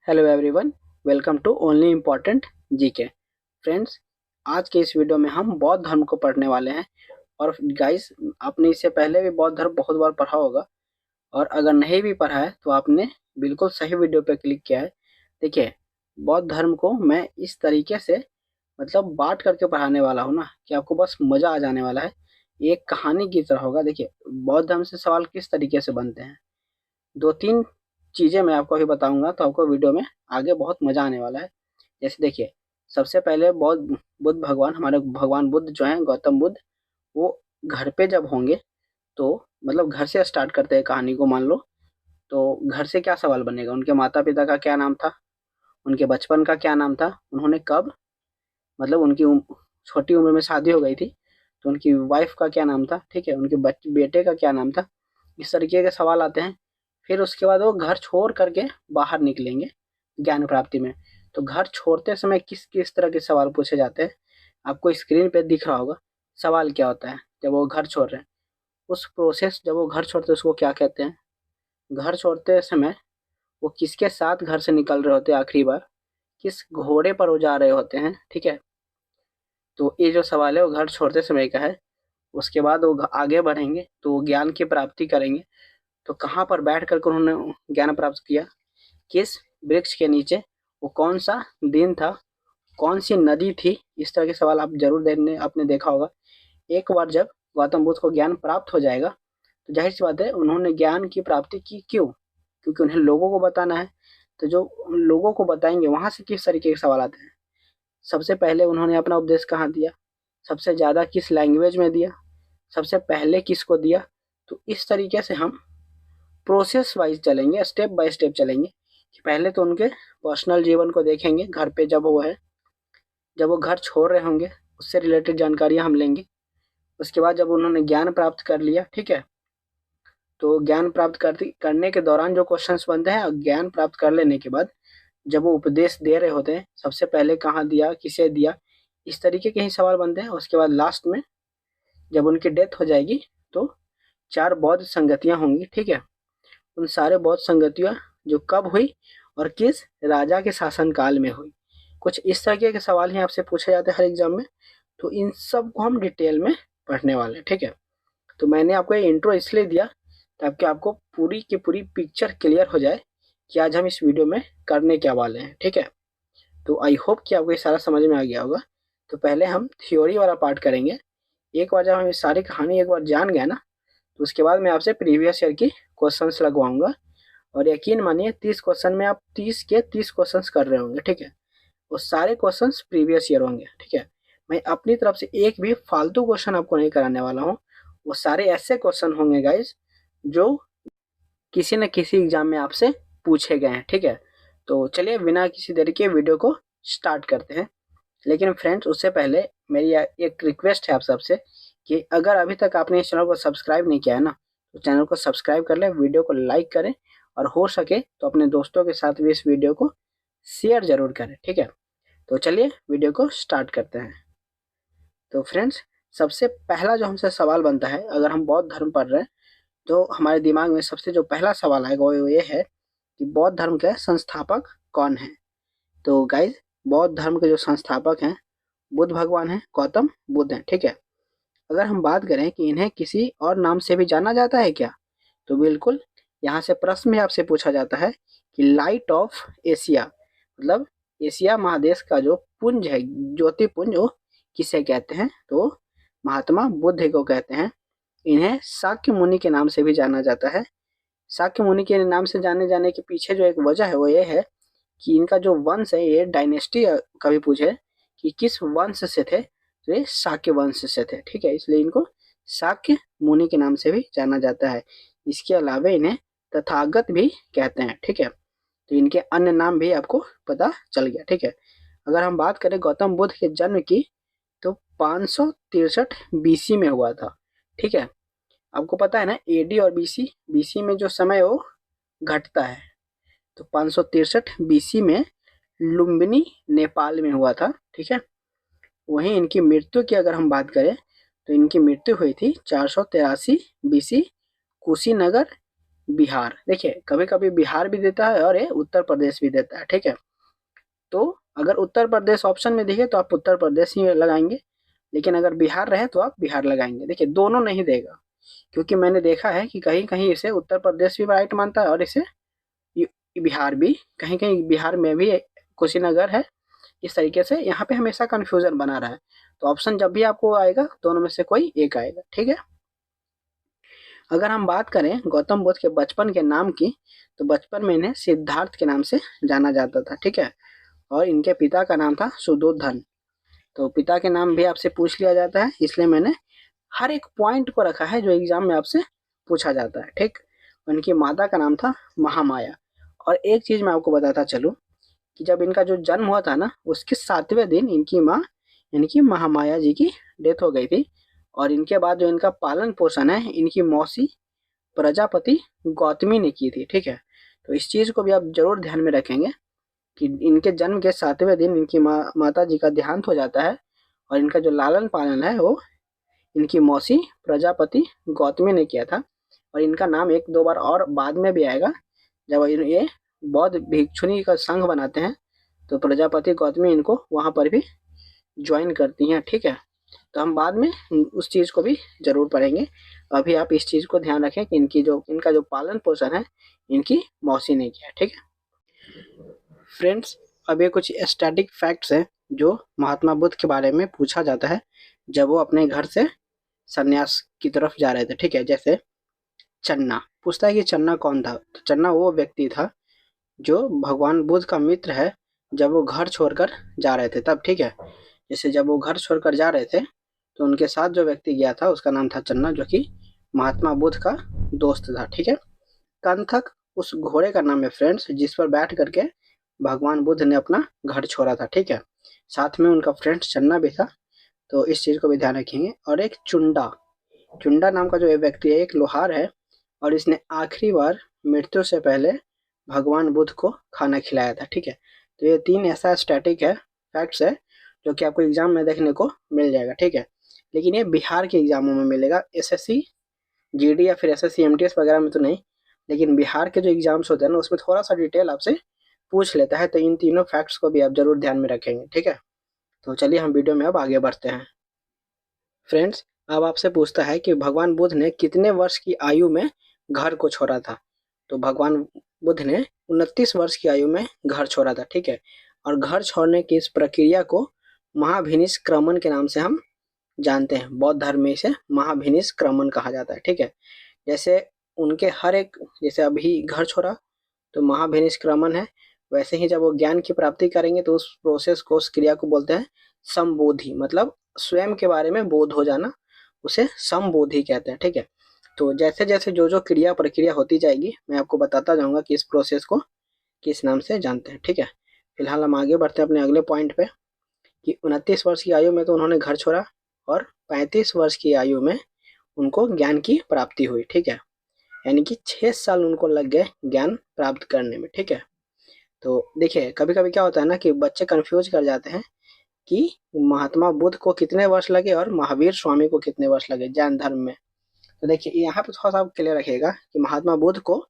Hello everyone, welcome to only important GK. Friends, आज के इस वीडियो में हम बौद्ध धर्म को पढ़ने वाले हैं। और गाइस, आपने इससे पहले भी बौद्ध धर्म बहुत बार पढ़ा होगा, और अगर नहीं भी पढ़ा है तो आपने बिल्कुल सही वीडियो पे क्लिक किया है। देखिए, बौद्ध धर्म को मैं इस तरीके से मतलब बांट करके पढ़ाने वाला हूँ ना कि आपको बस मज़ा आ जाने वाला है। ये एक कहानी की तरह होगा। देखिए, बौद्ध धर्म से सवाल किस तरीके से बनते हैं, 2-3 चीज़ें मैं आपको अभी बताऊँगा, तो आपको वीडियो में आगे बहुत मज़ा आने वाला है। जैसे देखिए, सबसे पहले बुद्ध भगवान, हमारे भगवान बुद्ध जो हैं, गौतम बुद्ध, वो घर पे जब होंगे तो मतलब घर से स्टार्ट करते हैं कहानी को। मान लो, तो घर से क्या सवाल बनेगा? उनके माता-पिता का क्या नाम था? उनके बचपन का क्या नाम था? उन्होंने कब मतलब उनकी छोटी उम्र में शादी हो गई थी, तो उनकी वाइफ़ का क्या नाम था? ठीक है, उनके बेटे का क्या नाम था? इस तरीके के सवाल आते हैं। फिर उसके बाद वो घर छोड़ करके बाहर निकलेंगे ज्ञान प्राप्ति में। तो घर छोड़ते समय किस किस तरह के सवाल पूछे जाते हैं, आपको स्क्रीन पे दिख रहा होगा। सवाल क्या होता है जब वो घर छोड़ रहे हैं, उस प्रोसेस जब वो घर छोड़ते हैं उसको क्या कहते हैं? घर छोड़ते समय वो किसके साथ घर से निकल रहे होते हैं आखिरी बार, किस घोड़े पर वो जा रहे होते हैं, ठीक है? तो ये जो सवाल है वो घर छोड़ते समय का है। उसके बाद वो आगे बढ़ेंगे तो वो ज्ञान की प्राप्ति करेंगे। तो कहाँ पर बैठ कर उन्होंने ज्ञान प्राप्त किया, किस वृक्ष के नीचे, वो कौन सा दिन था, कौन सी नदी थी? इस तरह के सवाल आप जरूर देखने आपने देखा होगा। एक बार जब गौतम बुद्ध को ज्ञान प्राप्त हो जाएगा तो जाहिर सी बात है उन्होंने ज्ञान की प्राप्ति की। क्यों? क्योंकि उन्हें लोगों को बताना है। तो जो लोगों को बताएंगे वहां से किस तरीके के सवाल आते हैं? सबसे पहले उन्होंने अपना उपदेश कहाँ दिया, सबसे ज़्यादा किस लैंग्वेज में दिया, सबसे पहले किसको दिया? तो इस तरीके से हम प्रोसेस वाइज चलेंगे, स्टेप बाय स्टेप चलेंगे कि पहले तो उनके पर्सनल जीवन को देखेंगे, घर पे जब वो है, जब वो घर छोड़ रहे होंगे उससे रिलेटेड जानकारियाँ हम लेंगे। उसके बाद जब उन्होंने ज्ञान प्राप्त कर लिया, ठीक है, तो ज्ञान प्राप्त करने के दौरान जो क्वेश्चंस बनते हैं, और ज्ञान प्राप्त कर लेने के बाद जब वो उपदेश दे रहे होते हैं, सबसे पहले कहाँ दिया, किसे दिया, इस तरीके के ही सवाल बनते हैं। उसके बाद लास्ट में जब उनकी डेथ हो जाएगी तो 4 बौद्ध संगतियाँ होंगी, ठीक है? उन सारे बौद्ध संगतियाँ जो कब हुई और किस राजा के शासन काल में हुई, कुछ इस तरीके के सवाल ही आपसे पूछे जाते हैं हर एग्जाम में। तो इन सब को हम डिटेल में पढ़ने वाले हैं, ठीक है? तो मैंने आपको ये इंट्रो इसलिए दिया ताकि आपको पूरी की पूरी पिक्चर क्लियर हो जाए कि आज हम इस वीडियो में करने क्या वाले हैं, ठीक है? तो आई होप कि आपको ये सारा समझ में आ गया होगा। तो पहले हम थ्योरी वाला पार्ट करेंगे। एक बार जब हम ये सारी कहानी एक बार जान गए ना, तो उसके बाद मैं आपसे प्रीवियस ईयर की क्वेश्चंस लगवाऊंगा। और यकीन मानिए 30 क्वेश्चन में आप 30 के 30 क्वेश्चंस कर रहे होंगे, ठीक है? वो सारे क्वेश्चंस प्रीवियस ईयर होंगे, ठीक है? मैं अपनी तरफ से एक भी फालतू क्वेश्चन आपको नहीं कराने वाला हूँ। वो सारे ऐसे क्वेश्चन होंगे गाइज जो किसी न किसी एग्जाम में आपसे पूछे गए हैं, ठीक है? तो चलिए बिना किसी देरी के वीडियो को स्टार्ट करते हैं। लेकिन फ्रेंड्स, उससे पहले मेरी एक रिक्वेस्ट है आप सबसे कि अगर अभी तक आपने इस चैनल को सब्सक्राइब नहीं किया है ना, तो चैनल को सब्सक्राइब कर लें, वीडियो को लाइक करें, और हो सके तो अपने दोस्तों के साथ भी इस वीडियो को शेयर जरूर करें, ठीक है? तो चलिए वीडियो को स्टार्ट करते हैं। तो फ्रेंड्स, सबसे पहला जो हमसे सवाल बनता है, अगर हम बौद्ध धर्म पढ़ रहे हैं, तो हमारे दिमाग में सबसे जो पहला सवाल आएगा वो ये है कि बौद्ध धर्म के संस्थापक कौन है? तो गाइज, बौद्ध धर्म के जो संस्थापक हैं बुद्ध भगवान हैं, गौतम बुद्ध हैं, ठीक है? अगर हम बात करें कि इन्हें किसी और नाम से भी जाना जाता है क्या, तो बिल्कुल यहाँ से प्रश्न भी आपसे पूछा जाता है कि लाइट ऑफ एशिया, मतलब एशिया महादेश का जो पुंज है, ज्योतिपुंज, वो किसे कहते हैं? तो महात्मा बुद्ध को कहते हैं। इन्हें शाक्य मुनि के नाम से भी जाना जाता है। शाक्य मुनि के नाम से जाने जाने के पीछे जो एक वजह है वो ये है कि इनका जो वंश है, ये डायनेस्टी कभी पूछे कि किस वंश से थे, तो ये शाक्य वंश से थे, ठीक है? इसलिए इनको शाक्य मुनि के नाम से भी जाना जाता है। इसके अलावा इन्हें तथागत भी कहते हैं, ठीक है? तो इनके अन्य नाम भी आपको पता चल गया, ठीक है? अगर हम बात करें गौतम बुद्ध के जन्म की, तो 563 बीसी में हुआ था, ठीक है? आपको पता है ना, एडी और बीसी, बीसी में जो समय वो घटता है। तो 563 बीसी में लुम्बिनी नेपाल में हुआ था, ठीक है? वहीं इनकी मृत्यु की अगर हम बात करें तो इनकी मृत्यु हुई थी 483 बीसी कुशीनगर बिहार। देखिए कभी कभी बिहार भी देता है और ये उत्तर प्रदेश भी देता है, ठीक है। तो अगर उत्तर प्रदेश ऑप्शन में दिखे तो आप उत्तर प्रदेश ही लगाएंगे, लेकिन अगर बिहार रहे तो आप बिहार लगाएंगे। देखिए दोनों नहीं देगा, क्योंकि मैंने देखा है कि कहीं कहीं इसे उत्तर प्रदेश भी राइट मानता है और इसे बिहार भी, कहीं कहीं बिहार में भी कुशीनगर है। इस तरीके से यहाँ पे हमेशा कंफ्यूजन बना रहा है। तो ऑप्शन जब भी आपको आएगा दोनों में से कोई एक आएगा, ठीक है। अगर हम बात करें गौतम बुद्ध के बचपन के नाम की, तो बचपन में इन्हें सिद्धार्थ के नाम से जाना जाता था, ठीक है। और इनके पिता का नाम था सुदोधन। तो पिता के नाम भी आपसे पूछ लिया जाता है, इसलिए मैंने हर एक पॉइंट को रखा है जो एग्जाम में आपसे पूछा जाता है, ठीक। उनकी माता का नाम था महामाया। और एक चीज मैं आपको बताता चलूं कि जब इनका जो जन्म हुआ था ना, उसके 7वें दिन इनकी माँ यानी कि महामाया जी की डेथ हो गई थी। और इनके बाद जो इनका पालन पोषण है इनकी मौसी प्रजापति गौतमी ने की थी, ठीक है। तो इस चीज को भी आप जरूर ध्यान में रखेंगे कि इनके जन्म के 7वें दिन इनकी माता जी का देहांत हो जाता है, और इनका जो लालन पालन है वो इनकी मौसी प्रजापति गौतमी ने किया था। और इनका नाम एक दो बार और बाद में भी आएगा, जब ये बौद्ध भिक्षुनी का संघ बनाते हैं तो प्रजापति गौतमी इनको वहां पर भी ज्वाइन करती हैं, ठीक है। तो हम बाद में उस चीज को भी जरूर पढ़ेंगे। अभी आप इस चीज को ध्यान रखें कि इनका जो पालन पोषण है इनकी मौसी ने किया, ठीक है। फ्रेंड्स, अब ये कुछ स्टैटिक फैक्ट्स है जो महात्मा बुद्ध के बारे में पूछा जाता है जब वो अपने घर से संन्यास की तरफ जा रहे थे, ठीक है। जैसे चन्ना पूछता है कि चन्ना कौन था, तो चन्ना वो व्यक्ति था जो भगवान बुद्ध का मित्र है जब वो घर छोड़कर जा रहे थे तब, ठीक है। जैसे जब वो घर छोड़कर जा रहे थे तो उनके साथ जो व्यक्ति गया था उसका नाम था चन्ना, जो कि महात्मा बुद्ध का दोस्त था, ठीक है। कंथक उस घोड़े का नाम है फ्रेंड्स जिस पर बैठ करके भगवान बुद्ध ने अपना घर छोड़ा था, ठीक है। साथ में उनका फ्रेंड चन्ना भी था, तो इस चीज को भी ध्यान रखेंगे। और एक चुंडा, चुंडा नाम का जो व्यक्ति है एक लोहार है, और इसने आखिरी बार मृत्यु से पहले भगवान बुद्ध को खाना खिलाया था, ठीक है। तो ये 3 ऐसा स्टैटिक है फैक्ट्स है जो कि आपको एग्जाम में देखने को मिल जाएगा, ठीक है। लेकिन ये बिहार के एग्जामों में मिलेगा, एसएससी जीडी या फिर एसएससी एमटीएस वगैरह में तो नहीं। लेकिन बिहार के जो एग्जाम्स होते हैं ना उसमें थोड़ा सा डिटेल आपसे पूछ लेता है, तो इन तीनों फैक्ट्स को भी आप जरूर ध्यान में रखेंगे, ठीक है। तो चलिए हम वीडियो में अब आगे बढ़ते हैं। फ्रेंड्स, अब आपसे पूछता है कि भगवान बुद्ध ने कितने वर्ष की आयु में घर को छोड़ा था। तो भगवान बुद्ध ने 29 वर्ष की आयु में घर छोड़ा था, ठीक है। और घर छोड़ने की इस प्रक्रिया को महाभिनिष्क्रमण के नाम से हम जानते हैं। बौद्ध धर्म में इसे महाभिनिष्क्रमण कहा जाता है, ठीक है। जैसे उनके हर एक, जैसे अभी घर छोड़ा तो महाभिनिष्क्रमण है, वैसे ही जब वो ज्ञान की प्राप्ति करेंगे तो उस प्रोसेस को, उस क्रिया को बोलते हैं संबोधि, मतलब स्वयं के बारे में बोध हो जाना, उसे संबोधि कहते हैं, ठीक है। तो जैसे जैसे जो जो क्रिया प्रक्रिया होती जाएगी मैं आपको बताता जाऊंगा कि इस प्रोसेस को किस नाम से जानते हैं, ठीक है। फिलहाल हम आगे बढ़ते हैं अपने अगले पॉइंट पे कि 29 वर्ष की आयु में तो उन्होंने घर छोड़ा और 35 वर्ष की आयु में उनको ज्ञान की प्राप्ति हुई, ठीक है। यानी कि 6 साल उनको लग गए ज्ञान प्राप्त करने में, ठीक है। तो देखिए कभी कभी क्या होता है ना कि बच्चे कंफ्यूज कर जाते हैं कि महात्मा बुद्ध को कितने वर्ष लगे और महावीर स्वामी को कितने वर्ष लगे जैन धर्म में। तो देखिए यहाँ पे थोड़ा सा क्लियर रखिएगा कि महात्मा बुद्ध को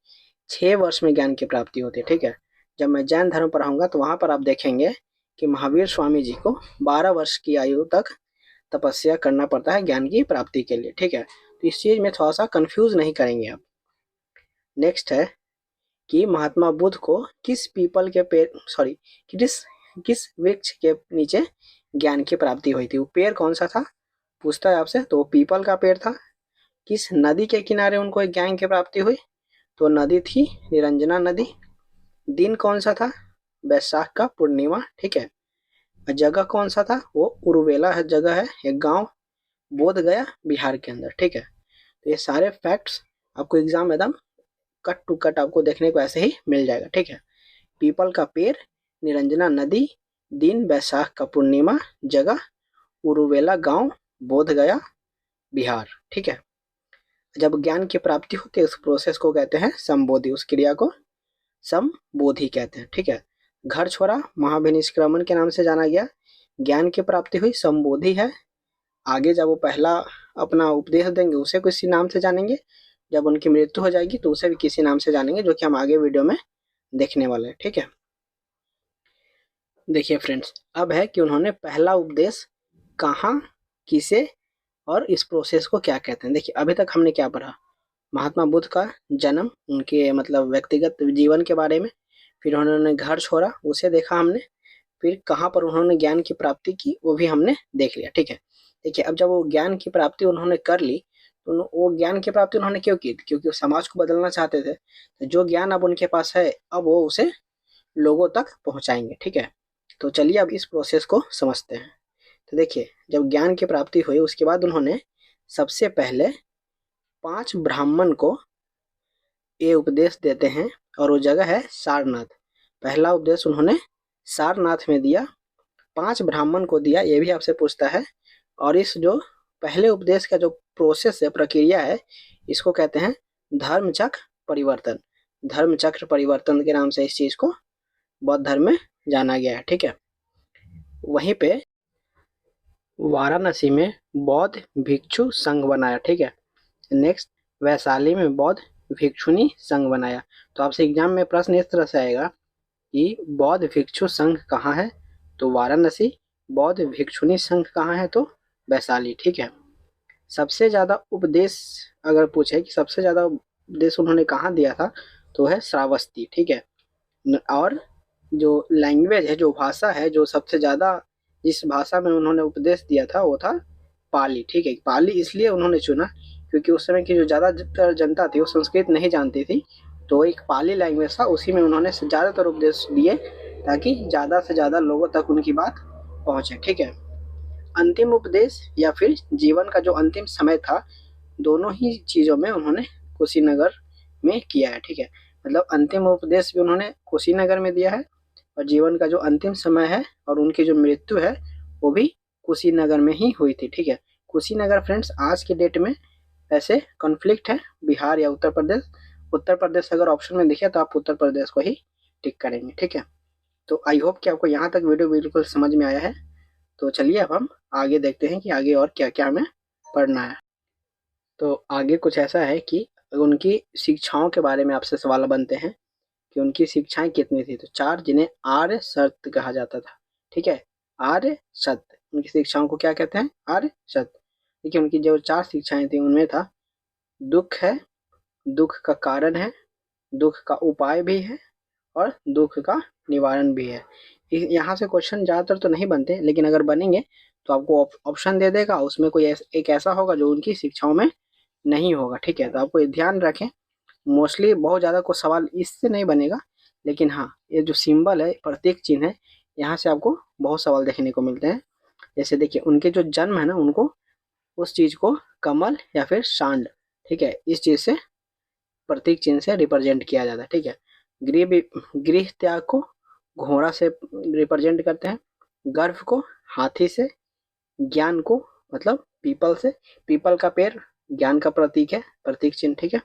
6 वर्ष में ज्ञान की प्राप्ति होती है, ठीक है। जब मैं जैन धर्म पढ़ाऊंगा तो वहां पर आप देखेंगे कि महावीर स्वामी जी को 12 वर्ष की आयु तक तपस्या करना पड़ता है ज्ञान की प्राप्ति के लिए, ठीक है। तो इस चीज में थोड़ा सा कंफ्यूज नहीं करेंगे आप। नेक्स्ट है कि महात्मा बुद्ध को किस पीपल के पेड़ किस वृक्ष के नीचे ज्ञान की प्राप्ति हुई थी। वो पेड़ कौन सा था पूछता है आपसे, तो वो पीपल का पेड़ था। किस नदी के किनारे उनको ज्ञान की प्राप्ति हुई, तो नदी थी निरंजना नदी। दिन कौन सा था, वैशाख का पूर्णिमा, ठीक है। जगह कौन सा था, वो उरुवेला है जगह है, एक गांव बोध गया बिहार के अंदर, ठीक है। तो ये सारे फैक्ट्स आपको एग्जाम में एकदम कट टू कट आपको देखने को ऐसे ही मिल जाएगा, ठीक है। पीपल का पेड़, निरंजना नदी, दिन वैशाख का पूर्णिमा, जगह उरुवेला गांव, बोध गया बिहार, ठीक है। जब ज्ञान की प्राप्ति होती है उस प्रोसेस को कहते हैं संबोधि, उस क्रिया को संबोधि कहते हैं, ठीक है। घर छोड़ा महाभिनिष्क्रमण के नाम से जाना गया, ज्ञान की प्राप्ति हुई संबोधि है। आगे जब वो पहला अपना उपदेश देंगे उसे किसी नाम से जानेंगे, जब उनकी मृत्यु हो जाएगी तो उसे भी किसी नाम से जानेंगे, जो कि हम आगे वीडियो में देखने वाले हैं। ठीक है, देखिए फ्रेंड्स, अब है कि उन्होंने पहला उपदेश कहाँ, किसे और इस प्रोसेस को क्या कहते हैं। देखिए अभी तक हमने क्या पढ़ा, महात्मा बुद्ध का जन्म, उनके मतलब व्यक्तिगत जीवन के बारे में, फिर उन्होंने घर छोड़ा उसे देखा हमने, फिर कहाँ पर उन्होंने ज्ञान की प्राप्ति की वो भी हमने देख लिया। ठीक है, देखिए अब जब वो ज्ञान की प्राप्ति उन्होंने कर ली तो वो ज्ञान की प्राप्ति उन्होंने क्यों की? क्योंकि वो समाज को बदलना चाहते थे। तो जो ज्ञान अब उनके पास है अब वो उसे लोगों तक पहुंचाएंगे। ठीक है, तो चलिए अब इस प्रोसेस को समझते हैं। तो देखिए जब ज्ञान की प्राप्ति हुई उसके बाद उन्होंने सबसे पहले 5 ब्राह्मण को ये उपदेश देते हैं और वो जगह है सारनाथ। पहला उपदेश उन्होंने सारनाथ में दिया, 5 ब्राह्मण को दिया। ये भी आपसे पूछता है। और इस जो पहले उपदेश का जो प्रोसेस है, प्रक्रिया है, इसको कहते हैं धर्मचक्र परिवर्तन। धर्मचक्र परिवर्तन के नाम से इस चीज को बौद्ध धर्म में जाना गया है। ठीक है, वहीं पे वाराणसी में बौद्ध भिक्षु संघ बनाया। ठीक है, नेक्स्ट वैशाली में बौद्ध भिक्षुनी संघ बनाया। तो आपसे एग्जाम में प्रश्न इस तरह से आएगा कि बौद्ध भिक्षु संघ कहाँ है, तो वाराणसी। बौद्ध भिक्षुनी संघ कहाँ है, तो वैशाली। ठीक है, सबसे ज्यादा उपदेश अगर पूछे कि सबसे ज्यादा उपदेश उन्होंने कहाँ दिया था, तो है श्रावस्ती। ठीक है, और जो लैंग्वेज है, जो भाषा है, जो सबसे ज्यादा जिस भाषा में उन्होंने उपदेश दिया था वो था पाली। ठीक है, पाली इसलिए उन्होंने चुना क्योंकि उस समय की जो ज़्यादातर जनता थी वो संस्कृत नहीं जानती थी, तो एक पाली लैंग्वेज था, उसी में उन्होंने ज़्यादातर उपदेश दिए ताकि ज़्यादा से ज़्यादा लोगों तक उनकी बात पहुँचे। ठीक है, अंतिम उपदेश या फिर जीवन का जो अंतिम समय था, दोनों ही चीज़ों में उन्होंने कुशीनगर में किया है। ठीक है, मतलब अंतिम उपदेश भी उन्होंने कुशीनगर में दिया है और जीवन का जो अंतिम समय है और उनकी जो मृत्यु है वो भी कुशीनगर में ही हुई थी। ठीक है, कुशीनगर फ्रेंड्स आज के डेट में ऐसे कॉन्फ्लिक्ट है बिहार या उत्तर प्रदेश। उत्तर प्रदेश अगर ऑप्शन में दिखे तो आप उत्तर प्रदेश को ही टिक करेंगे। ठीक है, तो आई होप कि आपको यहाँ तक वीडियो बिल्कुल समझ में आया है। तो चलिए अब हम आगे देखते हैं कि आगे और क्या क्या हमें पढ़ना है। तो आगे कुछ ऐसा है कि उनकी शिक्षाओं के बारे में आपसे सवाल बनते हैं कि उनकी शिक्षाएं कितनी थी, तो 4, जिन्हें आर्य सत्य कहा जाता था। ठीक है, आर्य सत्य, उनकी शिक्षाओं को क्या कहते हैं? आर्य सत्य। देखिए उनकी जो 4 शिक्षाएं थी उनमें था दुख है, दुख का कारण है, दुख का उपाय भी है और दुख का निवारण भी है। यहाँ से क्वेश्चन ज़्यादातर तो नहीं बनते, लेकिन अगर बनेंगे तो आपको ऑप्शन दे देगा, उसमें कोई एक ऐसा होगा जो उनकी शिक्षाओं में नहीं होगा। ठीक है, तो आपको ये ध्यान रखें, मोस्टली बहुत ज़्यादा कोई सवाल इससे नहीं बनेगा, लेकिन हाँ ये जो सिंबल है, प्रतीक चिन्ह है, यहाँ से आपको बहुत सवाल देखने को मिलते हैं। जैसे देखिए उनके जो जन्म है ना, उनको उस चीज़ को कमल या फिर सांड, ठीक है, इस चीज़ से प्रतीक चिन्ह से रिप्रेजेंट किया जाता है। ठीक है, गृह त्याग को घोड़ा से रिप्रेजेंट करते हैं, गर्भ को हाथी से, ज्ञान को मतलब पीपल से, पीपल का पेड़ ज्ञान का प्रतीक है, प्रतीक चिन्ह। ठीक है,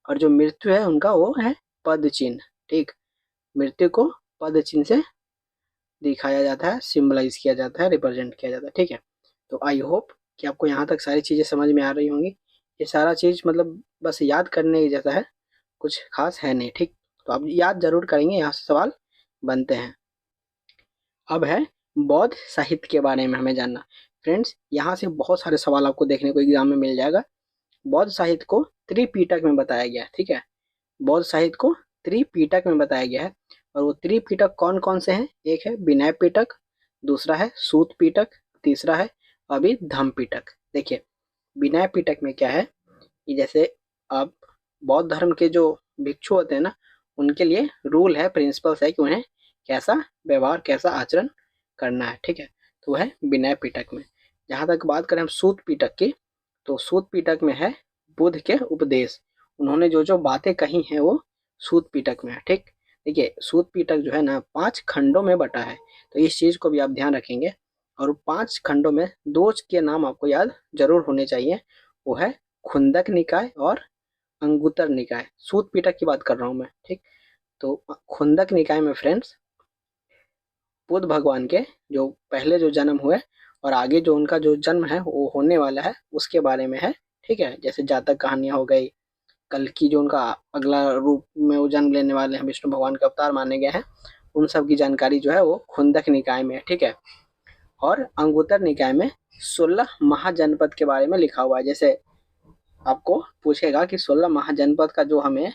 और जो मृत्यु है उनका वो है पद चिन्ह। ठीक, मृत्यु को पद चिन्ह से दिखाया जाता है, सिंबलाइज किया जाता है, रिप्रेजेंट किया जाता है। ठीक है, तो आई होप कि आपको यहाँ तक सारी चीज़ें समझ में आ रही होंगी। ये सारा चीज़ मतलब बस याद करने जैसा है, कुछ खास है नहीं। ठीक, तो आप याद जरूर करेंगे, यहाँ से सवाल बनते हैं। अब है बौद्ध साहित्य के बारे में हमें जानना। फ्रेंड्स यहाँ से बहुत सारे सवाल आपको देखने को एग्जाम में मिल जाएगा। बौद्ध साहित्य को त्रिपिटक में बताया गया है। ठीक है, बौद्ध साहित्य को त्रिपिटक में बताया गया है, और वो त्रिपिटक कौन कौन से हैं? एक है विनय पिटक, दूसरा है सूत पिटक, तीसरा है अभिधम्म पिटक। देखिए विनय पिटक में क्या है कि जैसे आप बौद्ध धर्म के जो भिक्षु होते हैं ना, उनके लिए रूल है, प्रिंसिपल्स है कि उन्हें कैसा व्यवहार, कैसा आचरण करना है। ठीक है, तो वह है विनय पिटक में। जहाँ तक बात करें हम सूत पिटक की, तो सूत पिटक में है बुद्ध के उपदेश, उन्होंने जो जो बातें कही हैं वो सूत पिटक में है। ठीक, देखिए सूत पिटक जो है ना 5 खंडों में बटा है, तो इस चीज को भी आप ध्यान रखेंगे। और 5 खंडों में 2 के नाम आपको याद जरूर होने चाहिए, वो है खुंदक निकाय और अंगुतर निकाय। सूत पिटक की बात कर रहा हूँ मैं। ठीक, तो खुंदक निकाय में फ्रेंड्स बुद्ध भगवान के जो पहले जो जन्म हुए और आगे जो उनका जो जन्म है वो होने वाला है उसके बारे में है। ठीक है, जैसे जातक कहानियां हो गई, कल्कि जो उनका अगला रूप में वो जन्म लेने वाले हैं, विष्णु भगवान के अवतार माने गए हैं, उन सब की जानकारी जो है वो खुंदक निकाय में है। ठीक है। और अंगुत्तर निकाय में 16 महाजनपद के बारे में लिखा हुआ है। जैसे आपको पूछेगा कि 16 महाजनपद का जो हमें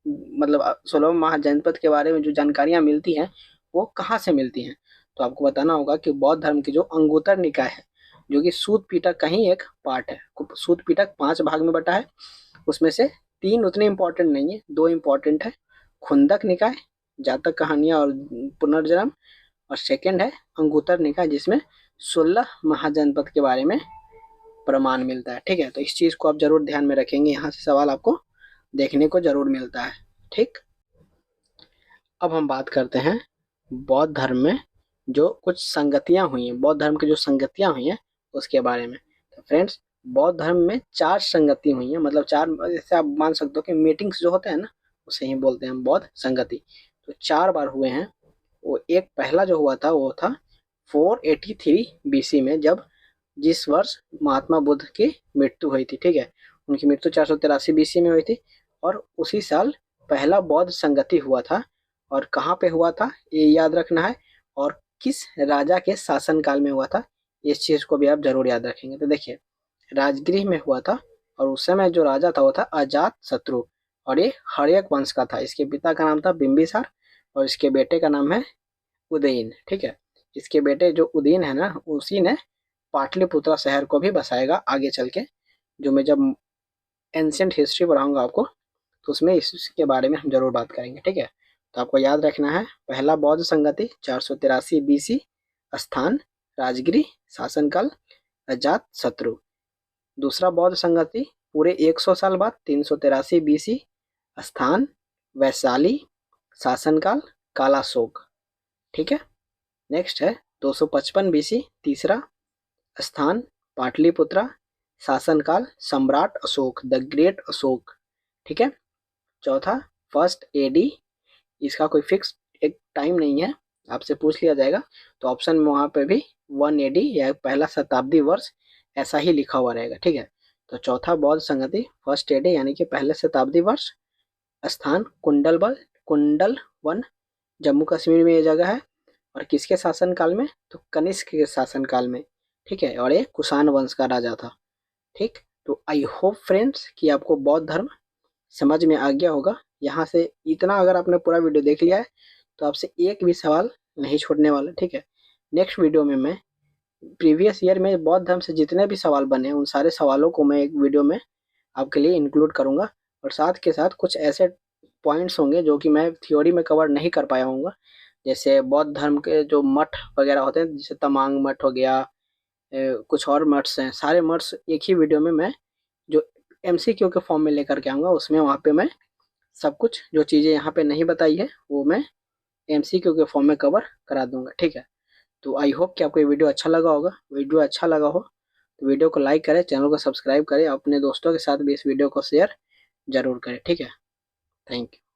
मतलब 16 महाजनपद के बारे में जो जानकारियां मिलती हैं वो कहाँ से मिलती हैं, तो आपको बताना होगा कि बौद्ध धर्म की जो अंगुत्तर निकाय है, जो कि सूत पीटक का ही एक पार्ट है। सूत पीटक 5 भाग में बटा है, उसमें से 3 उतने इंपॉर्टेंट नहीं है, 2 इंपॉर्टेंट है। खुंदक निकाय, जातक कहानियां और पुनर्जन्म, और सेकंड है अंगुत्तर निकाय जिसमें 16 महाजनपद के बारे में प्रमाण मिलता है। ठीक है, तो इस चीज को आप जरूर ध्यान में रखेंगे, यहाँ से सवाल आपको देखने को जरूर मिलता है। ठीक, अब हम बात करते हैं बौद्ध धर्म में जो कुछ संगतियां हुई हैं, बौद्ध धर्म की जो संगतियां हुई हैं उसके बारे में। तो फ्रेंड्स, बौद्ध धर्म में 4 संगति हुई हैं, मतलब 4, जैसे आप मान सकते हो कि मीटिंग्स जो होते हैं ना, उसे ही बोलते हैं बौद्ध संगति। तो 4 बार हुए हैं। वो एक पहला जो हुआ था वो था 483 बीसी में, जब जिस वर्ष महात्मा बुद्ध की मृत्यु हुई थी। ठीक है, उनकी मृत्यु 483 बीसी में हुई थी, और उसी साल पहला बौद्ध संगति हुआ था। और कहाँ पे हुआ था ये याद रखना है, और किस राजा के शासनकाल में हुआ था, इस चीज को भी आप जरूर याद रखेंगे। तो देखिए, राजगृह में हुआ था, और उस समय जो राजा था वो था अजात शत्रु, और ये हर्यक वंश का था। इसके पिता का नाम था बिंबिसार, और इसके बेटे का नाम है उदयन। ठीक है, इसके बेटे जो उदयन है ना, उसी ने पाटलिपुत्रा शहर को भी बसाएगा आगे चल के, जो मैं जब एंशियंट हिस्ट्री पढ़ाऊंगा आपको तो उसमें इसके बारे में हम जरूर बात करेंगे। ठीक है, तो आपको याद रखना है, पहला बौद्ध संगति 483 बीसी, स्थान राजगिरी, शासनकाल अजात शत्रु। दूसरा बौद्ध संगति पूरे 100 साल बाद 383 बीसी, स्थान वैशाली, शासनकाल कालाशोक। ठीक है, नेक्स्ट है 255 बीसी, तीसरा, स्थान पाटलिपुत्रा, शासनकाल सम्राट अशोक, द ग्रेट अशोक। ठीक है, चौथा फर्स्ट एडी, इसका कोई फिक्स एक टाइम नहीं है, आपसे पूछ लिया जाएगा तो ऑप्शन में वहां पे भी 1 एडी या पहला शताब्दी वर्ष ऐसा ही लिखा हुआ रहेगा। ठीक है, तो चौथा बौद्ध संगति फर्स्ट एडी यानी कि पहले शताब्दी वर्ष, स्थान कुंडल वन, जम्मू कश्मीर में ये जगह है, और किसके शासनकाल में, तो कनिष्क के शासनकाल में। ठीक है, और ये कुषाण वंश का राजा था। ठीक, तो आई होप फ्रेंड्स कि आपको बौद्ध धर्म समझ में आ गया होगा। यहाँ से इतना अगर आपने पूरा वीडियो देख लिया है तो आपसे एक भी सवाल नहीं छूटने वाला। ठीक है, नेक्स्ट वीडियो में मैं प्रीवियस ईयर में बौद्ध धर्म से जितने भी सवाल बने उन सारे सवालों को मैं एक वीडियो में आपके लिए इंक्लूड करूंगा, और साथ के साथ कुछ ऐसे पॉइंट्स होंगे जो कि मैं थ्योरी में कवर नहीं कर पाया हूँ, जैसे बौद्ध धर्म के जो मठ वगैरह होते हैं, जैसे तमांग मठ हो गया, कुछ और मठ्स हैं, सारे मठ्स एक ही वीडियो में मैं जो एमसीक्यू के फॉर्म में लेकर के आऊँगा, उसमें वहाँ पे मैं सब कुछ जो चीज़ें यहाँ पे नहीं बताई है वो मैं एमसीक्यू के फॉर्म में कवर करा दूंगा। ठीक है, तो आई होप कि आपको ये वीडियो अच्छा लगा होगा। वीडियो अच्छा लगा हो तो वीडियो को लाइक करें, चैनल को सब्सक्राइब करें, अपने दोस्तों के साथ भी इस वीडियो को शेयर जरूर करें। ठीक है, थैंक यू।